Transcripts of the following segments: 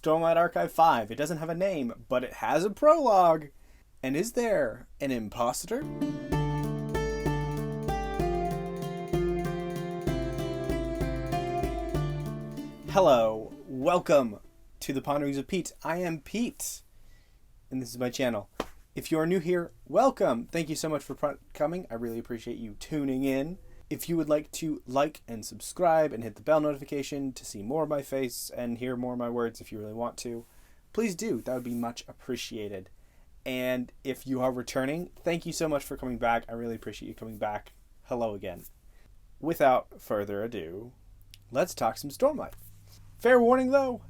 Stormlight Archive 5. It doesn't have a name, but it has a prologue. And is there an imposter? Hello, welcome to the Ponderings of Pete. I am Pete, and this is my channel. If you are new here, welcome. Thank you so much for coming. I really appreciate you tuning in. If you would like to like and subscribe and hit the bell notification to see more of my face and hear more of my words if you really want to, please do. That would be much appreciated. And if you are returning, thank you so much for coming back. I really appreciate you coming back. Hello again. Without further ado, let's talk some Stormlight. Fair warning though,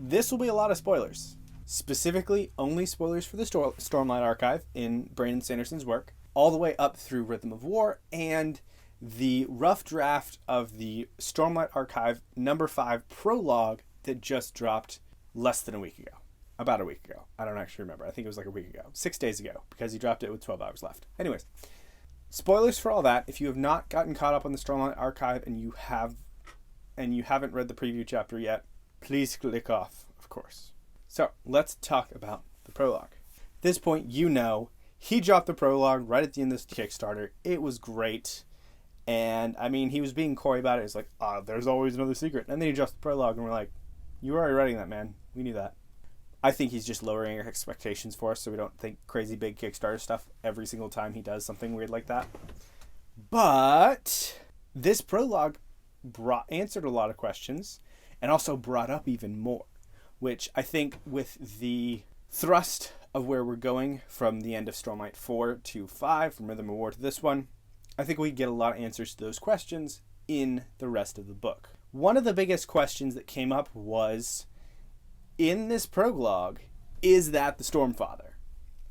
this will be a lot of spoilers. Specifically, only spoilers for the Stormlight Archive in Brandon Sanderson's work, all the way up through Rhythm of War, and the rough draft of the Stormlight Archive number 5 prologue that just dropped less than a week ago. About a week ago. I don't actually remember. I think it was like a week ago. 6 days ago, because he dropped it with 12 hours left. Anyways, spoilers for all that. If you have not gotten caught up on the Stormlight Archive and you haven't read the preview chapter yet, please click off, of course. So, let's talk about the prologue. At this point, you know, he dropped the prologue right at the end of this Kickstarter. It was great. And, I mean, he was being coy about it. It's like, there's always another secret. And then he dropped the prologue, and we're like, you were already writing that, man. We knew that. I think he's just lowering our expectations for us so we don't think crazy big Kickstarter stuff every single time he does something weird like that. But this prologue answered a lot of questions and also brought up even more, which I think with the thrust of where we're going from the end of Stormlight 4 to 5, from Rhythm of War to this one, I think we get a lot of answers to those questions in the rest of the book. One of the biggest questions that came up was, in this prologue, is that the Stormfather?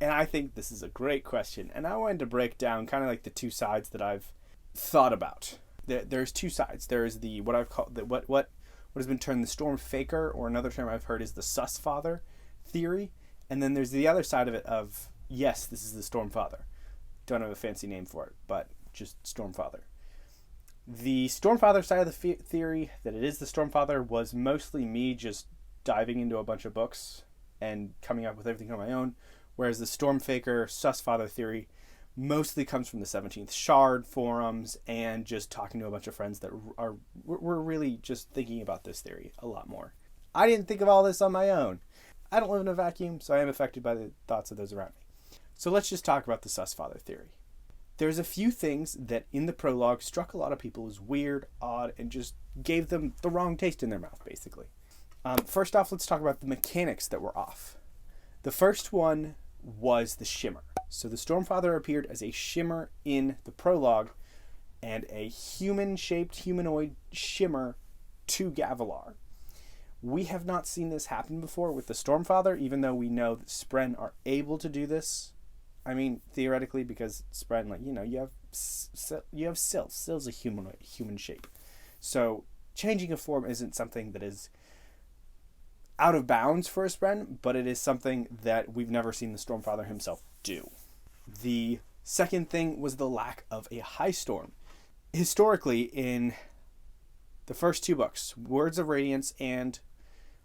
And I think this is a great question. And I wanted to break down kind of like the two sides that I've thought about. There's two sides. There is the what I've called what has been termed the Stormfaker, or another term I've heard is the Father theory. And then there's the other side of it of, yes, this is the Stormfather. Don't have a fancy name for it, but just Stormfather. The Stormfather side of the theory, that it is the Stormfather, was mostly me just diving into a bunch of books and coming up with everything on my own, whereas the Stormfaker Father theory mostly comes from the 17th Shard forums and just talking to a bunch of friends that were really just thinking about this theory a lot more. I didn't think of all this on my own. I don't live in a vacuum, so I am affected by the thoughts of those around me. So let's just talk about the Father theory. There's a few things that in the prologue struck a lot of people as weird, odd, and just gave them the wrong taste in their mouth, basically. First off, let's talk about the mechanics that were off. The first one was the shimmer. So the Stormfather appeared as a shimmer in the prologue, and a human-shaped humanoid shimmer to Gavilar. We have not seen this happen before with the Stormfather, even though we know that Spren are able to do this. I mean, theoretically, because Spren, like, you have Syl. Syl's a human shape. So changing a form isn't something that is out of bounds for a Spren, but it is something that we've never seen the Stormfather himself do. The second thing was the lack of a high storm. Historically, in the first two books, Words of Radiance and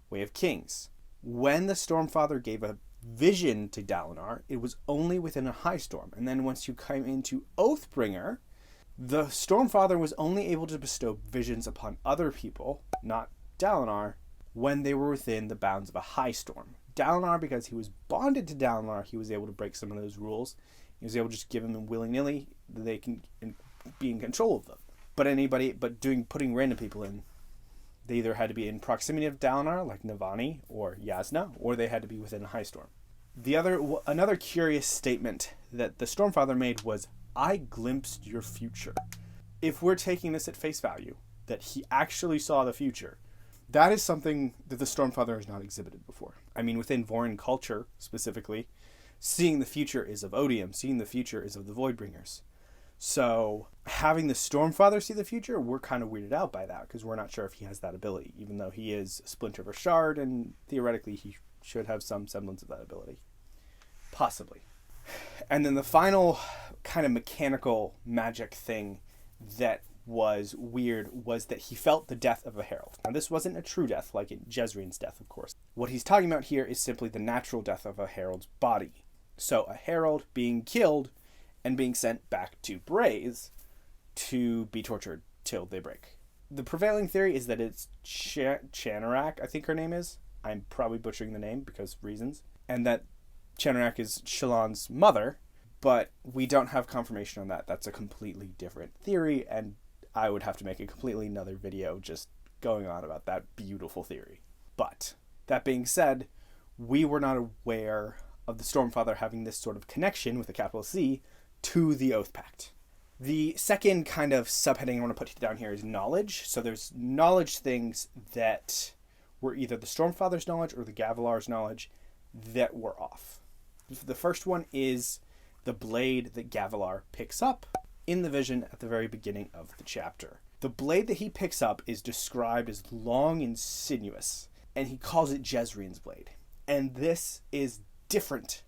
Way of Kings, when the Stormfather gave a vision to Dalinar, it was only within a high storm. And then once you came into Oathbringer, the Stormfather was only able to bestow visions upon other people, not Dalinar, when they were within the bounds of a high storm. Dalinar, because he was bonded to Dalinar, he was able to break some of those rules. He was able to just give them willy-nilly, they can be in control of them. But putting random people in, they either had to be in proximity of Dalinar, like Navani or Yasna, or they had to be within a high storm. Another curious statement that the Stormfather made was, I glimpsed your future. If we're taking this at face value, that he actually saw the future, that is something that the Stormfather has not exhibited before. I mean, within Vorin culture, specifically, seeing the future is of Odium, seeing the future is of the Voidbringers. So, having the Stormfather see the future, we're kind of weirded out by that, because we're not sure if he has that ability, even though he is a splinter of a shard, and theoretically he should have some semblance of that ability. Possibly. And then the final kind of mechanical magic thing that was weird was that he felt the death of a herald. Now, this wasn't a true death like in Jezreen's death, of course. What he's talking about here is simply the natural death of a herald's body. So a herald being killed and being sent back to Braze to be tortured till they break. The prevailing theory is that it's Chanarak, I think her name is. I'm probably butchering the name because reasons. And that Chanarak is Shallan's mother, but we don't have confirmation on that. That's a completely different theory, and I would have to make a completely another video just going on about that beautiful theory. But that being said, we were not aware of the Stormfather having this sort of connection with a capital C to the Oath Pact. The second kind of subheading I want to put down here is knowledge. So there's knowledge things that were either the Stormfather's knowledge or the Gavilar's knowledge that were off. The first one is the blade that Gavilar picks up in the vision at the very beginning of the chapter. The blade that he picks up is described as long and sinuous, and he calls it Jezreen's blade. And this is different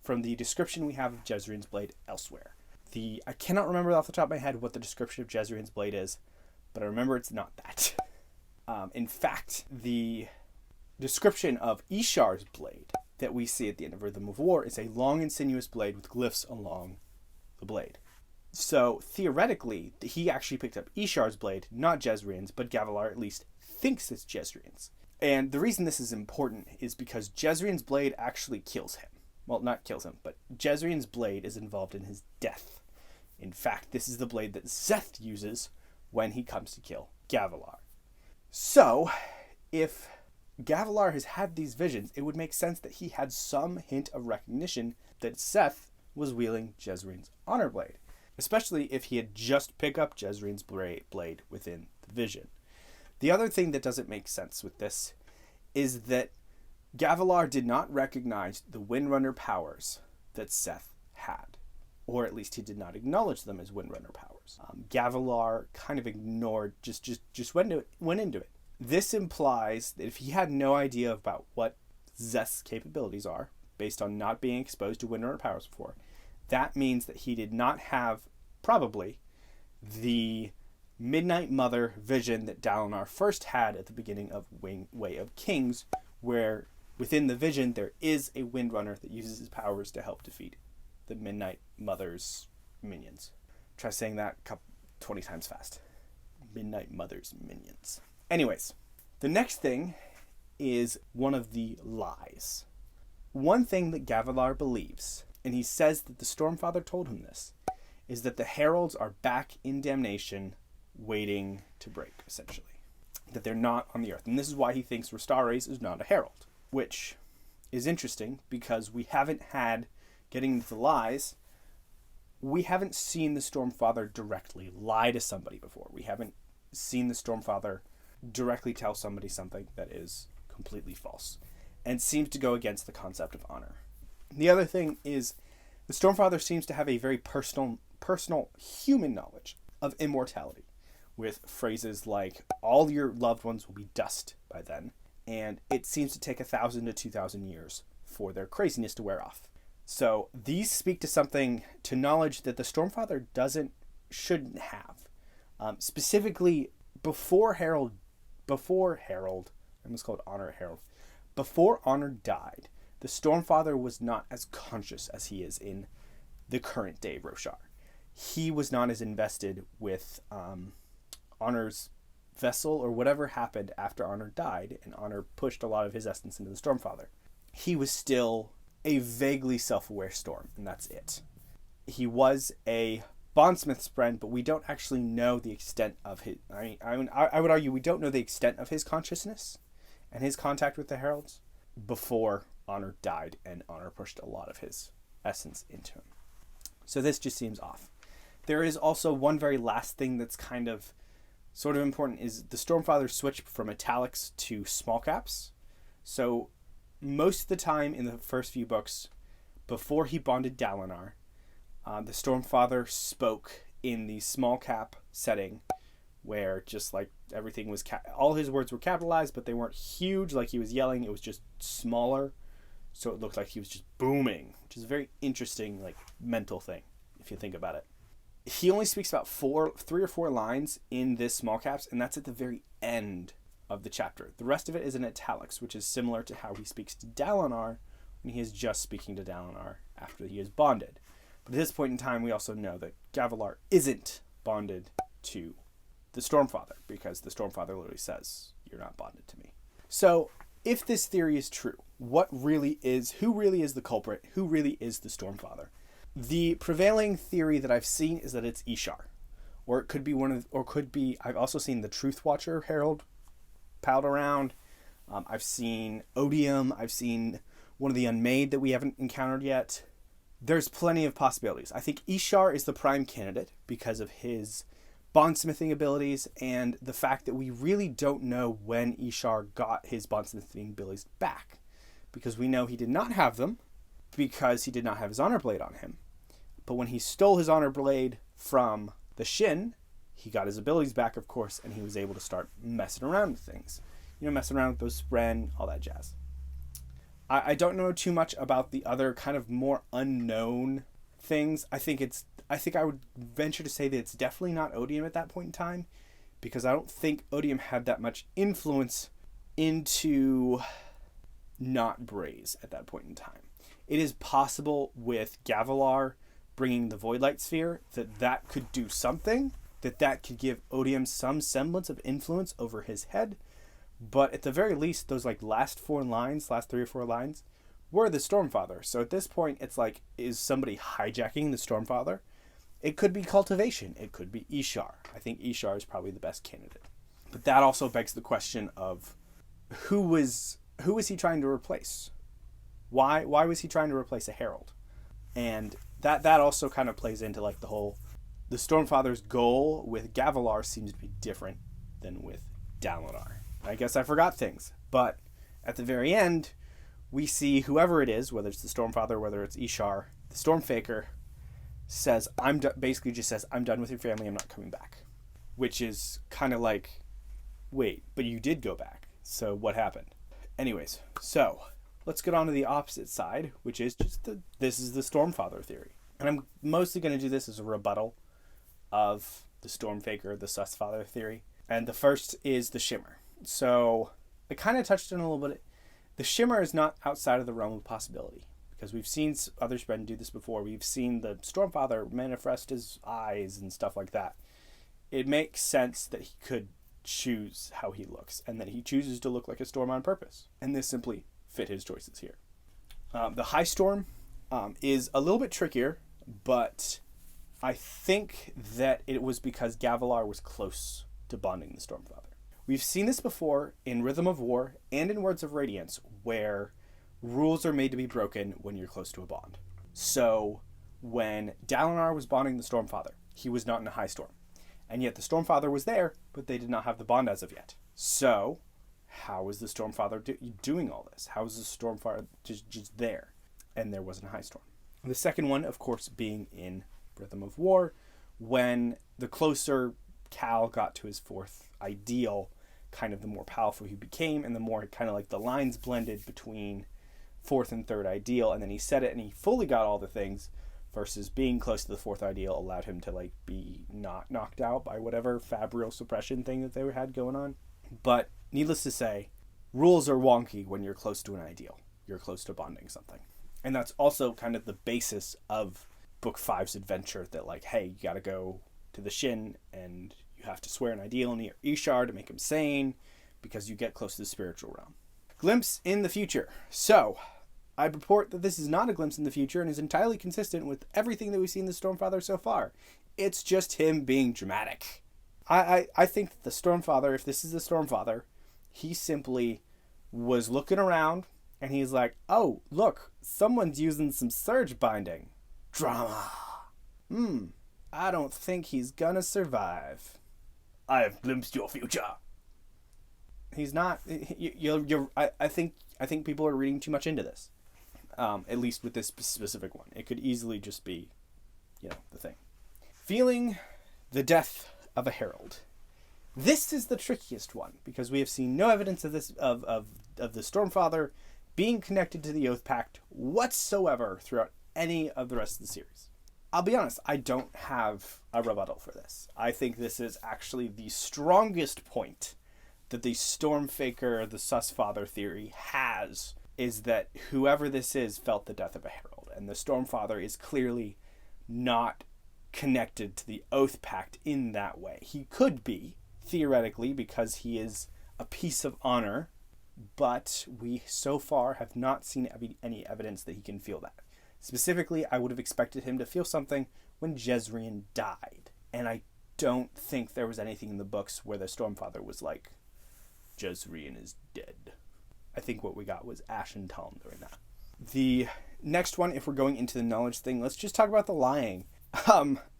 from the description we have of Jezreen's blade elsewhere. I cannot remember off the top of my head what the description of Jezreen's blade is, but I remember it's not that. In fact, the description of Ishar's blade that we see at the end of Rhythm of War is a long and sinuous blade with glyphs along the blade. So theoretically, he actually picked up Ishar's blade, not Jezreen's, but Gavilar at least thinks it's Jezreen's. And the reason this is important is because Jezreen's blade actually kills him. Well, not kills him, but Jezreen's blade is involved in his death. In fact, this is the blade that Szeth uses when he comes to kill Gavilar. So, if Gavilar has had these visions, it would make sense that he had some hint of recognition that Szeth was wielding Jezreen's honor blade, especially if he had just picked up Jezreen's blade within the vision. The other thing that doesn't make sense with this is that Gavilar did not recognize the Windrunner powers that Szeth had, or at least he did not acknowledge them as Windrunner powers. Gavilar kind of ignored, just went into it. This implies that if he had no idea about what Szeth's capabilities are, based on not being exposed to Windrunner powers before, that means that he did not have, probably, the Midnight Mother vision that Dalinar first had at the beginning of Way of Kings, where within the vision there is a Windrunner that uses his powers to help defeat the Midnight Mother's minions. Try saying that 20 times fast. Midnight Mother's minions. Anyways, the next thing is one of the lies. One thing that Gavilar believes, and he says that the Stormfather told him this, is that the heralds are back in damnation waiting to break, essentially. That they're not on the earth. And this is why he thinks Restares is not a herald, which is interesting because we haven't had, getting into the lies, we haven't seen the Stormfather directly lie to somebody before. We haven't seen the Stormfather directly tell somebody something that is completely false and seems to go against the concept of honor. The other thing is the Stormfather seems to have a very personal human knowledge of immortality, with phrases like, all your loved ones will be dust by then, and it seems to take 1,000 to 2,000 years for their craziness to wear off. So these speak to something, to knowledge that the Stormfather shouldn't have. Specifically, before Honor died, the Stormfather was not as conscious as he is in the current day Roshar. He was not as invested with Honor's vessel or whatever happened after Honor died, and Honor pushed a lot of his essence into the Stormfather. He was still a vaguely self-aware Storm, and that's it. He was a bondsmith's friend, but we don't actually know the extent of his... I would argue we don't know the extent of his consciousness and his contact with the heralds before Honor died, and Honor pushed a lot of his essence into him. So this just seems off. There is also one very last thing that's kind of sort of important, is the Stormfather switched from italics to small caps. So most of the time in the first few books, before he bonded Dalinar, the Stormfather spoke in the small cap setting, where just like everything was, all his words were capitalized, but they weren't huge like he was yelling. It was just smaller, so it looked like he was just booming, which is a very interesting like mental thing if you think about it. he only speaks about 3 or 4 lines in this small caps, and that's at the very end of the chapter. The rest of it is in italics, which is similar to how he speaks to Dalinar when he is just speaking to Dalinar after he is bonded. But at this point in time, we also know that Gavilar isn't bonded to the Stormfather, because the Stormfather literally says, "You're not bonded to me." So, if this theory is true, who really is the culprit? Who really is the Stormfather? The prevailing theory that I've seen is that it's Ishar. Or it could be I've also seen the Truth Watcher Herald palled around. I've seen Odium. I've seen one of the Unmade that we haven't encountered yet. There's plenty of possibilities. I think Ishar is the prime candidate because of his bondsmithing abilities and the fact that we really don't know when Ishar got his bondsmithing abilities back. Because we know he did not have them because he did not have his honor blade on him. But when he stole his honor blade from the Shin, he got his abilities back, of course, and he was able to start messing around with things. Messing around with those Spren, all that jazz. I don't know too much about the other kind of more unknown things. I think I would venture to say that it's definitely not Odium at that point in time, because I don't think Odium had that much influence into not Braze at that point in time. It is possible with Gavilar bringing the Voidlight Sphere that could do something, that could give Odium some semblance of influence over his head. But at the very least, those last 3 or 4 lines, were the Stormfather. So at this point, it's is somebody hijacking the Stormfather? It could be Cultivation. It could be Ishar. I think Ishar is probably the best candidate. But that also begs the question of who was he trying to replace? Why was he trying to replace a Herald? And that also kind of plays into the Stormfather's goal with Gavilar seems to be different than with Dalinar. I guess I forgot things, but at the very end, we see whoever it is, whether it's the Stormfather, whether it's Ishar, the Stormfaker, says, basically just says, "I'm done with your family, I'm not coming back." Which is kind of wait, but you did go back, so what happened? Anyways, so let's get on to the opposite side, which is this is the Stormfather theory. And I'm mostly going to do this as a rebuttal of the Stormfaker, the Susfather theory. And the first is the Shimmer. So I kind of touched on it a little bit. The Shimmer is not outside of the realm of possibility, because we've seen other Spren do this before. We've seen the Stormfather manifest his eyes and stuff like that. It makes sense that he could choose how he looks, and that he chooses to look like a storm on purpose. And this simply fit his choices here. The High Storm is a little bit trickier, but I think that it was because Gavilar was close to bonding the Stormfather. We've seen this before in Rhythm of War and in Words of Radiance, where rules are made to be broken when you're close to a bond. So when Dalinar was bonding the Stormfather, he was not in a High Storm. And yet the Stormfather was there, but they did not have the bond as of yet. So how is the Stormfather doing all this? How is the Stormfather just there? And there wasn't a High Storm. The second one, of course, being in Rhythm of War, when the closer Cal got to his 4th ideal, kind of the more powerful he became, and the more kind of the lines blended between 4th and 3rd ideal, and then he said it and he fully got all the things, versus being close to the 4th ideal allowed him to be not knocked out by whatever fabrial suppression thing that they had going on. But needless to say, rules are wonky when you're close to an ideal. You're close to bonding something. And that's also kind of the basis of Book 5's adventure, that hey, you gotta go to the Shin and you have to swear an ideal near Ishar to make him sane, because you get close to the spiritual realm. Glimpse in the future. So, I report that this is not a glimpse in the future and is entirely consistent with everything that we've seen the Stormfather so far. It's just him being dramatic. I think that the Stormfather, if this is the Stormfather, he simply was looking around and he's like, "Oh, look, someone's using some surge binding. Drama. I don't think he's gonna survive. I have glimpsed your future." He's not. I think people are reading too much into this. At least with this specific one, it could easily just be, the thing. Feeling the death of a herald. This is the trickiest one, because we have seen no evidence of this of the Stormfather being connected to the Oath Pact whatsoever throughout any of the rest of the series. I'll be honest, I don't have a rebuttal for this. I think this is actually the strongest point that the Stormfaker, the Susfather theory has, is that whoever this is felt the death of a herald. And the Stormfather is clearly not connected to the Oath Pact in that way. He could be, theoretically, because he is a piece of honor, but we so far have not seen any evidence that he can feel that. Specifically, I would have expected him to feel something when Jezrien died. And I don't think there was anything in the books where the Stormfather was like, Jezrien is dead. I think what we got was Ashen Talm doing that. The next one, if we're going into the knowledge thing, let's just talk about the lying.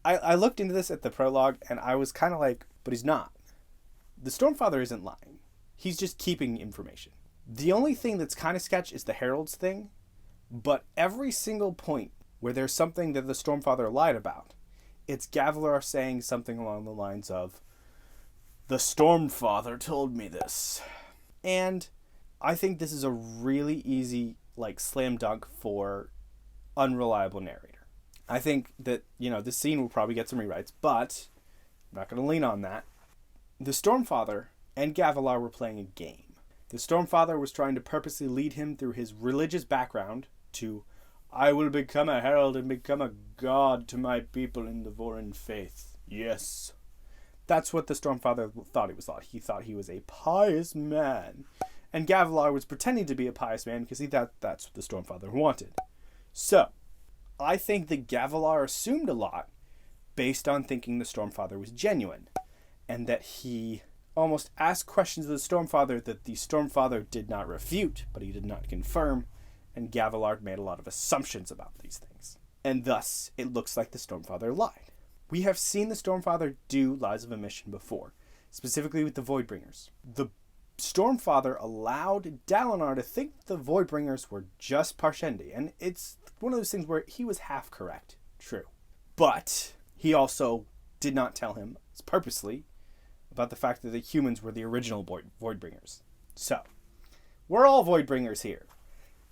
I looked into this at the prologue, and I was kind of like, but he's not. The Stormfather isn't lying. He's just keeping information. The only thing that's kind of sketch is the heralds thing, but every single point where there's something that the Stormfather lied about, it's Gavilar saying something along the lines of, the Stormfather told me this. And I think this is a really easy, slam dunk for unreliable narrator. I think that, this scene will probably get some rewrites, but I'm not going to lean on that. The Stormfather and Gavilar were playing a game. The Stormfather was trying to purposely lead him through his religious background to, I will become a herald and become a god to my people in the Vorin faith. Yes. That's what the Stormfather thought he was. He thought he was a pious man. And Gavilar was pretending to be a pious man because he thought that's what the Stormfather wanted. So, I think that Gavilar assumed a lot based on thinking the Stormfather was genuine. And that he almost asked questions of the Stormfather that the Stormfather did not refute, but he did not confirm. And Gavilar made a lot of assumptions about these things. And thus, it looks like the Stormfather lied. We have seen the Stormfather do lies of omission before, specifically with the Voidbringers. The Stormfather allowed Dalinar to think the Voidbringers were just Parshendi, and it's one of those things where he was half correct, true. But he also did not tell him, purposely, about the fact that the humans were the original Voidbringers. So, we're all Voidbringers here.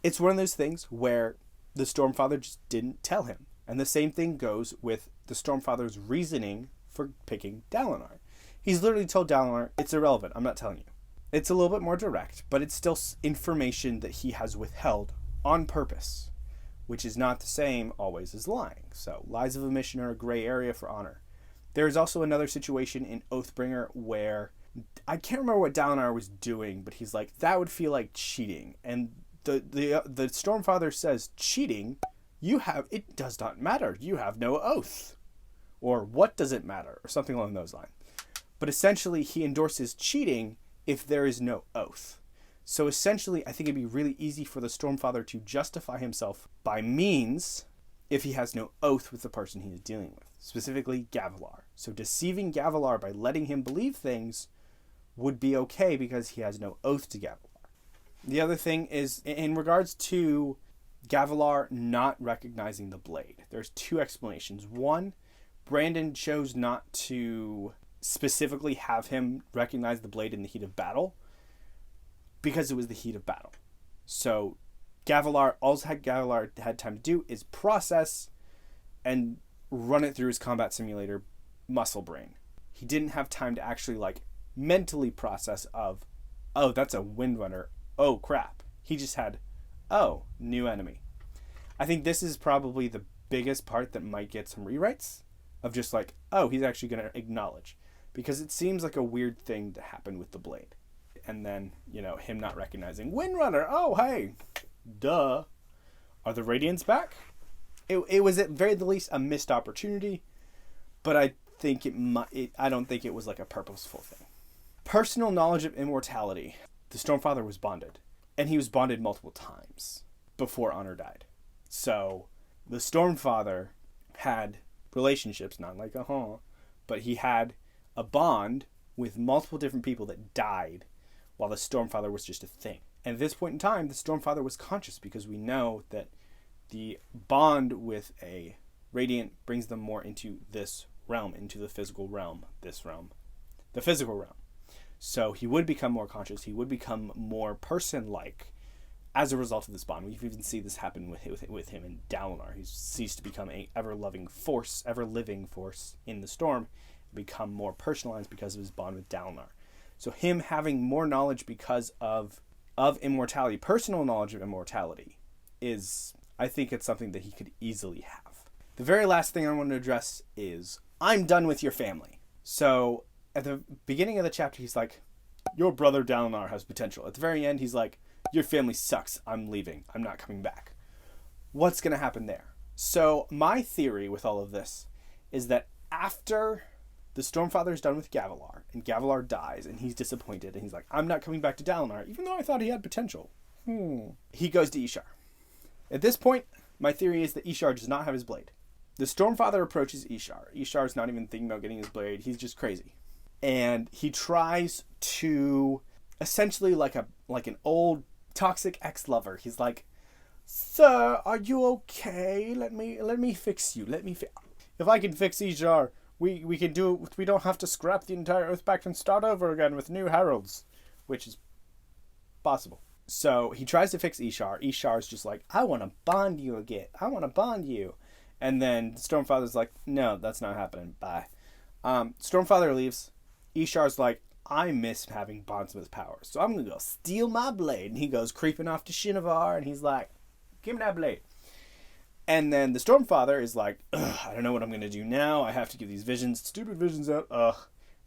It's one of those things where the Stormfather just didn't tell him. And the same thing goes with the Stormfather's reasoning for picking Dalinar. He's literally told Dalinar, it's irrelevant, I'm not telling you. It's a little bit more direct, but it's still information that he has withheld on purpose, which is not the same always as lying. So lies of omission are a gray area for honor. There is also another situation in Oathbringer where I can't remember what Dalinar was doing, but he's like, that would feel like cheating. And the Stormfather says, cheating? It does not matter. You have no oath. Or what does it matter? Or something along those lines. But essentially, he endorses cheating if there is no oath. So essentially, I think it'd be really easy for the Stormfather to justify himself by means if he has no oath with the person he is dealing with. Specifically, Gavilar. So deceiving Gavilar by letting him believe things would be okay because he has no oath to Gavilar. The other thing is, in regards to Gavilar not recognizing the blade, there's two explanations. One, Brandon chose not to specifically have him recognize the blade in the heat of battle because it was the heat of battle. So Gavilar, all Gavilar had time to do is process and run it through his combat simulator muscle brain. He didn't have time to actually mentally process of, oh, that's a Windrunner. Oh, crap. He just had, oh, new enemy. I think this is probably the biggest part that might get some rewrites of just oh, he's actually going to acknowledge. Because it seems like a weird thing to happen with the blade. And then, him not recognizing Windrunner. Oh, hey, duh. Are the Radiants back? It was at very least a missed opportunity, but I don't think it was a purposeful thing. Personal knowledge of immortality. The Stormfather was bonded, and he was bonded multiple times before Honor died. So the Stormfather had relationships, not but he had a bond with multiple different people that died while the Stormfather was just a thing. And at this point in time, the Stormfather was conscious because we know that the bond with a Radiant brings them more into this realm, into the physical realm, the physical realm. So he would become more conscious, he would become more person-like, as a result of this bond. We've even seen this happen with him and Dalinar, who's ceased to become a ever-living force in the storm, become more personalized because of his bond with Dalinar. So him having more knowledge because of immortality, personal knowledge of immortality, is, I think it's something that he could easily have. The very last thing I want to address is, I'm done with your family. So at the beginning of the chapter, he's like, your brother Dalinar has potential. At the very end, he's like, your family sucks. I'm leaving. I'm not coming back. What's going to happen there? So my theory with all of this is that after the Stormfather is done with Gavilar, and Gavilar dies, and he's disappointed, and he's like, I'm not coming back to Dalinar, even though I thought he had potential. He goes to Ishar. At this point, my theory is that Ishar does not have his blade. The Stormfather approaches Ishar. Ishar's not even thinking about getting his blade. He's just crazy. And he tries to, essentially like an old toxic ex-lover. He's like, sir, are you okay? Let me fix you. If I can fix Ishar, we can do it. We don't have to scrap the entire Oathpact and start over again with new heralds, which is possible. So he tries to fix Ishar. Ishar's just like, I want to bond you again. I want to bond you. And then Stormfather's like, no, that's not happening. Bye. Stormfather leaves. Ishar's like, I miss having bondsmith powers, so I'm going to go steal my blade. And he goes creeping off to Shinovar, and he's like, give me that blade. And then the Stormfather is like, I don't know what I'm going to do now. I have to give these stupid visions out.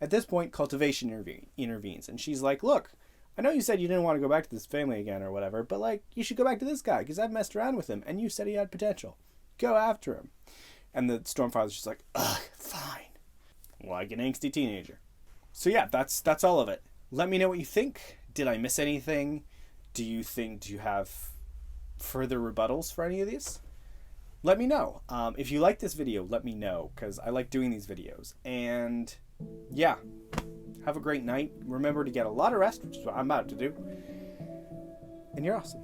At this point, cultivation intervenes. And she's like, look, I know you said you didn't want to go back to this family again or whatever, but like, you should go back to this guy because I've messed around with him, and you said he had potential. Go after him. And the Stormfather's just like, fine. Like an angsty teenager. So yeah, that's all of it. Let me know what you think. Did I miss anything? Do you have further rebuttals for any of these? Let me know. If you like this video, let me know, because I like doing these videos. And yeah, have a great night. Remember to get a lot of rest, which is what I'm about to do. And you're awesome.